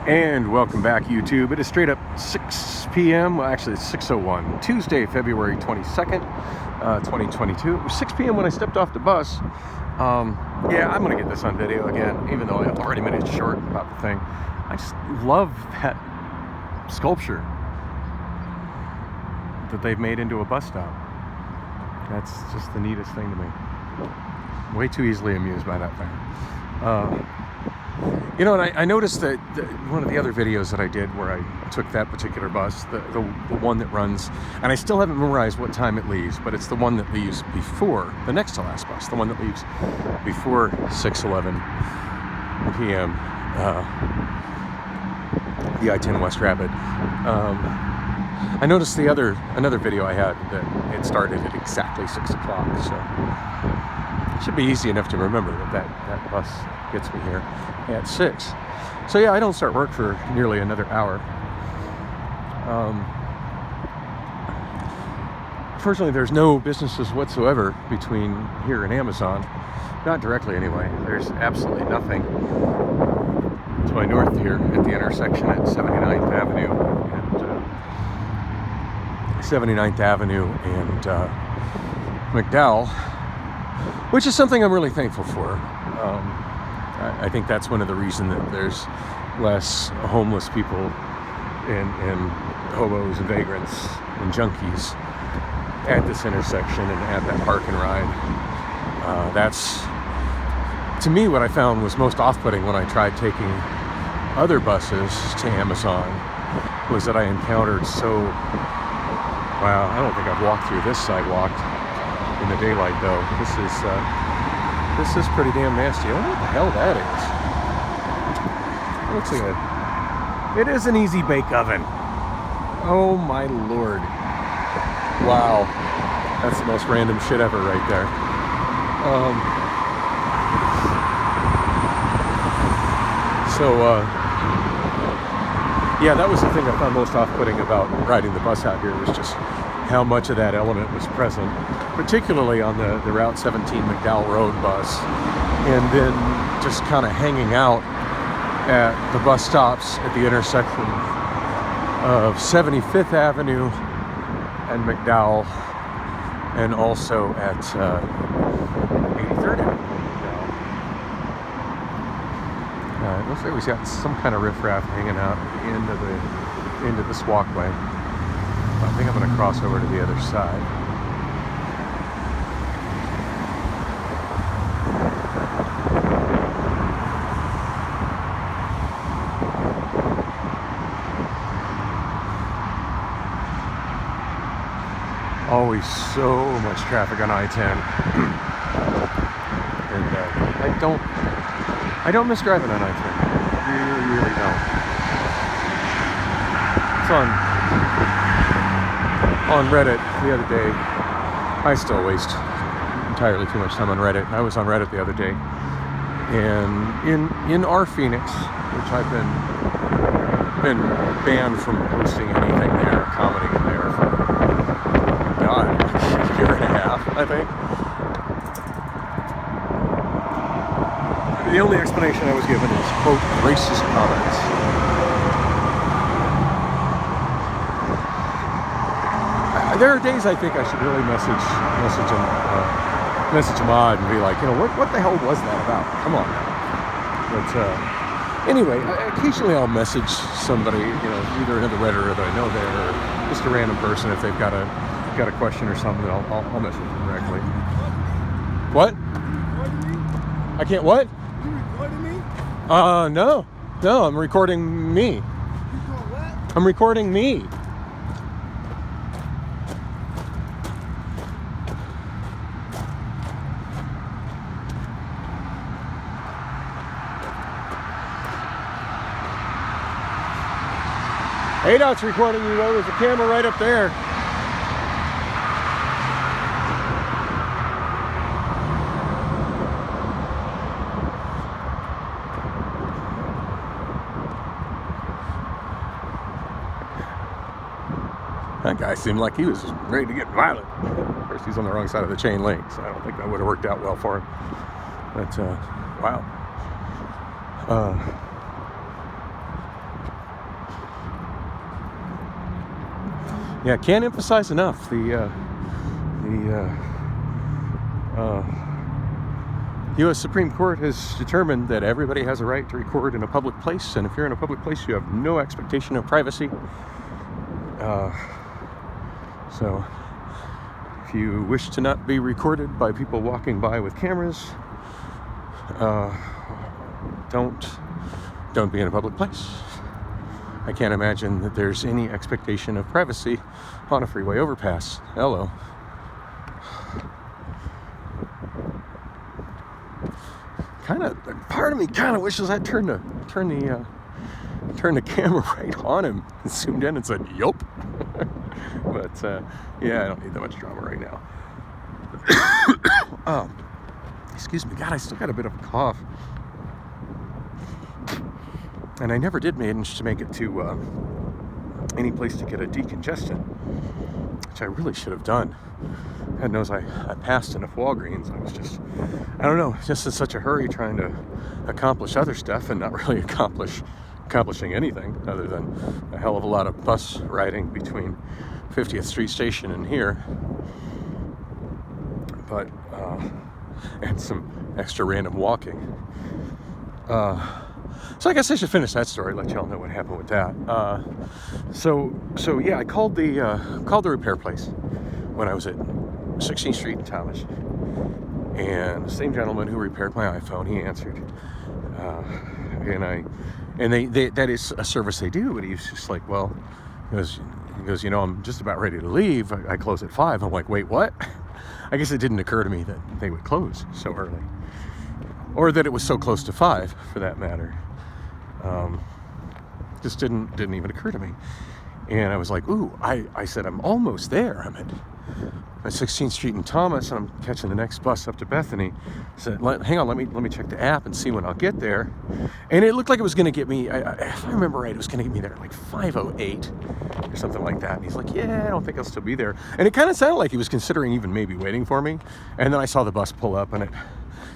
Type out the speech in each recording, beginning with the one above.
And welcome back, YouTube. It is straight up 6 p.m. Well, actually, it's 6:01, Tuesday, February 22nd, 2022. It was 6 p.m. when I stepped off the bus. Yeah, I'm going to get this on video again, even though I already made it short about the thing. I just love that sculpture that they've made into a bus stop. That's just the neatest thing to me. Way too easily amused by that thing. You know, and I noticed that one of the other videos that I did where I took that particular bus, the one that runs, and I still haven't memorized what time it leaves, but it's the one that leaves before the next to last bus, the one that leaves before 6:11 p.m. The I-10 West Rapid. I noticed another video I had that it started at exactly 6 o'clock, so it should be easy enough to remember that bus gets me here at 6. So yeah, I don't start work for nearly another hour. Fortunately, there's no businesses whatsoever between here and Amazon. Not directly anyway. There's absolutely nothing to my north here at the intersection at 79th Avenue and McDowell, which is something I'm really thankful for. I think that's one of the reasons that there's less homeless people and hobos and vagrants and junkies at this intersection and at that park and ride. That's, to me, what I found was most off-putting when I tried taking other buses to Amazon, was that I encountered wow, I don't think I've walked through this sidewalk in the daylight, though. This is pretty damn nasty. I wonder what the hell that is. It looks like it is an easy bake oven. Oh my lord. Wow. That's the most random shit ever right there. Yeah, that was the thing I found most off-putting about riding the bus out here, was just how much of that element was present, particularly on the Route 17 McDowell Road bus, and then just kind of hanging out at the bus stops at the intersection of 75th Avenue and McDowell, and also at 83rd Avenue. It looks like we've got some kind of riffraff hanging out at the end of this walkway. I think I'm going to cross over to the other side. Always so much traffic on I-10. And I don't miss driving on I-10. I really don't. It's on Reddit the other day. I still waste entirely too much time on Reddit. I was on Reddit the other day, and in our Phoenix, which I've been banned from posting anything there, commenting in there for a year and a half, I think. The only explanation I was given is, quote, racist comments. There are days I think I should really message Ahmad and be like, you know, what the hell was that about? Come on. But anyway, occasionally I'll message somebody, you know, either another Redditor that I know there, or just a random person if they've got a question or something. I'll message them directly. What? I can't what? You recording me? No, I'm recording me. You doing what? I'm recording me. ADOT's recording you, though. There's a camera right up there. That guy seemed like he was ready to get violent. Of course, he's on the wrong side of the chain link, so I don't think that would have worked out well for him. But, wow. Yeah, can't emphasize enough the U.S. Supreme Court has determined that everybody has a right to record in a public place, and if you're in a public place, you have no expectation of privacy. So, if you wish to not be recorded by people walking by with cameras, don't be in a public place. I can't imagine that there's any expectation of privacy on a freeway overpass. Hello. Part of me kind of wishes I'd turn the camera right on him and zoomed in and said, "Yup." But yeah, I don't need that much drama right now. Excuse me, God, I still got a bit of a cough, and I never did manage to make it to any place to get a decongestant, which I really should have done. God knows I passed enough Walgreens. I was just in such a hurry trying to accomplish other stuff and not really accomplishing anything other than a hell of a lot of bus riding between 50th Street Station and here. But, and some extra random walking. So I guess I should finish that story, let y'all know what happened with that. So yeah, I called the repair place when I was at 16th Street in Thomas, and the same gentleman who repaired my iPhone, he answered, and they that is a service they do, but he's just like, well, he goes, I'm just about ready to leave. I close at 5. I'm like, wait, what? I guess it didn't occur to me that they would close so early, or that it was so close to 5, for that matter. Just didn't even occur to me. And I was like, ooh, I said, I'm almost there. I'm at 16th Street in Thomas, and I'm catching the next bus up to Bethany. I said, hang on, let me check the app and see when I'll get there. And it looked like it was going to get me, if I remember right, it was going to get me there at like 5:08 or something like that. And he's like, yeah, I don't think I'll still be there. And it kind of sounded like he was considering even maybe waiting for me. And then I saw the bus pull up, and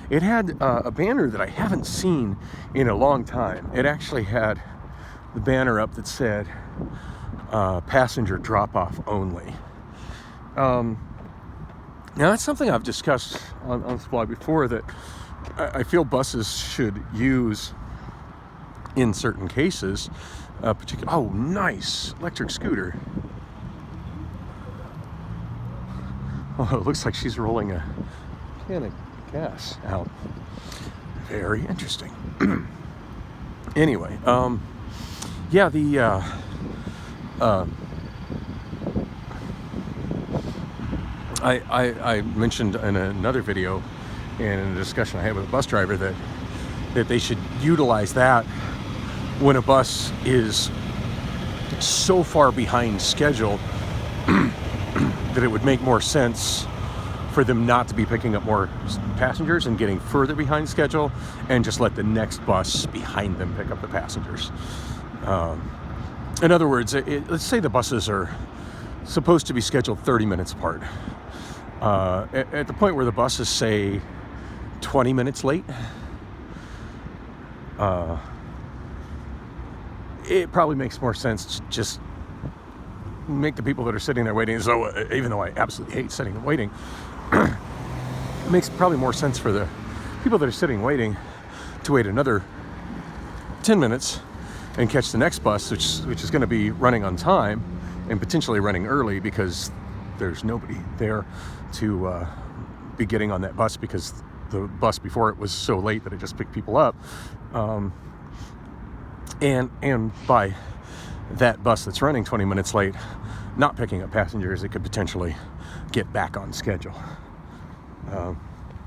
it had a banner that I haven't seen in a long time. It actually had the banner up that said, passenger drop-off only. Now, that's something I've discussed on this blog before, that I feel buses should use in certain cases. Oh, nice electric scooter. Oh, it looks like she's rolling a can of gas out. Very interesting. Anyway, yeah, I mentioned in another video and in a discussion I had with a bus driver that they should utilize that when a bus is so far behind schedule that it would make more sense for them not to be picking up more passengers and getting further behind schedule, and just let the next bus behind them pick up the passengers. In other words, let's say the buses are supposed to be scheduled 30 minutes apart. At the point where the buses say 20 minutes late, it probably makes more sense to just make the people that are sitting there waiting, so even though I absolutely hate sitting and waiting, it makes probably more sense for the people that are sitting waiting to wait another 10 minutes and catch the next bus, which is going to be running on time and potentially running early, because there's nobody there to be getting on that bus, because the bus before it was so late that it just picked people up. And by that bus that's running 20 minutes late not picking up passengers, it could potentially get back on schedule.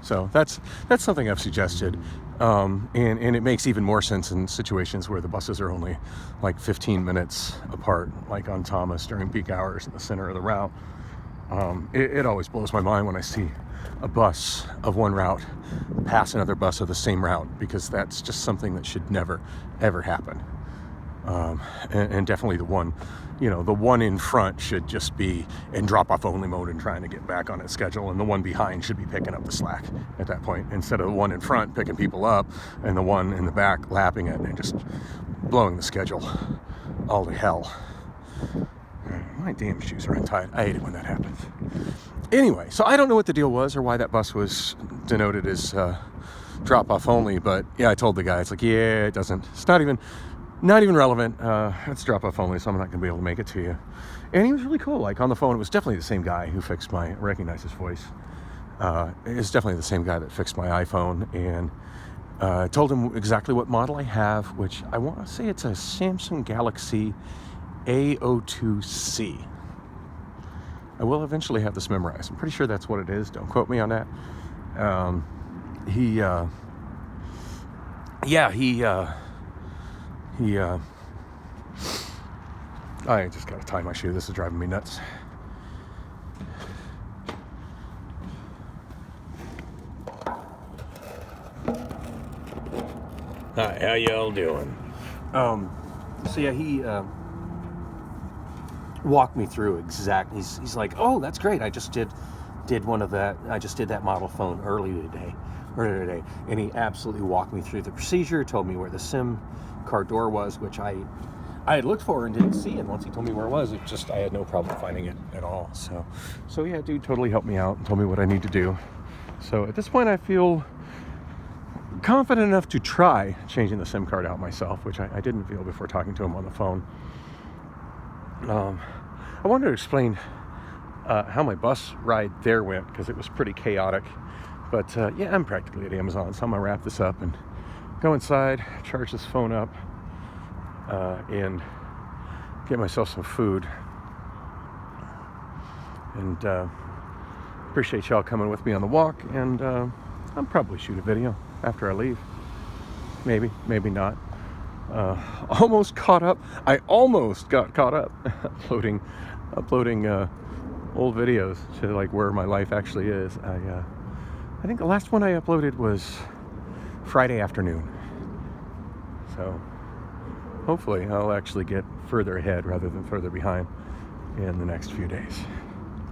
So that's something I've suggested. And it makes even more sense in situations where the buses are only like 15 minutes apart, like on Thomas during peak hours in the center of the route. It always blows my mind when I see a bus of one route pass another bus of the same route, because that's just something that should never, ever happen. And definitely the one in front should just be in drop-off only mode and trying to get back on its schedule, and the one behind should be picking up the slack at that point, instead of the one in front picking people up and the one in the back lapping it and just blowing the schedule all to hell. My damn shoes are untied. I hate it when that happens. Anyway, so I don't know what the deal was or why that bus was denoted as drop-off only, but yeah, I told the guy, it's like, yeah, it doesn't. It's not even relevant. It's drop-off only, so I'm not going to be able to make it to you. And he was really cool. Like, on the phone, it was definitely the same guy who fixed I recognize his voice. It's definitely the same guy that fixed my iPhone, and I told him exactly what model I have, which I want to say it's a Samsung Galaxy A02C. I will eventually have this memorized. I'm pretty sure that's what it is. Don't quote me on that. I just got to tie my shoe. This is driving me nuts. Hi, how y'all doing? So yeah, he walked me through exactly. He's like, oh, that's great. I just did one of that. I just did that model phone earlier today, and he absolutely walked me through the procedure. Told me where the SIM card door was, which I had looked for and didn't see. And once he told me where it was, I had no problem finding it at all. So yeah, dude totally helped me out and told me what I need to do. So at this point, I feel confident enough to try changing the SIM card out myself, which I didn't feel before talking to him on the phone. I wanted to explain how my bus ride there went, because it was pretty chaotic. But yeah, I'm practically at Amazon, so I'm going to wrap this up and go inside, charge this phone up, and get myself some food. And appreciate y'all coming with me on the walk, and I'll probably shoot a video after I leave. Maybe not. Almost caught up. I almost got caught up uploading old videos to like where my life actually is. I think the last one I uploaded was Friday afternoon. So hopefully I'll actually get further ahead rather than further behind in the next few days.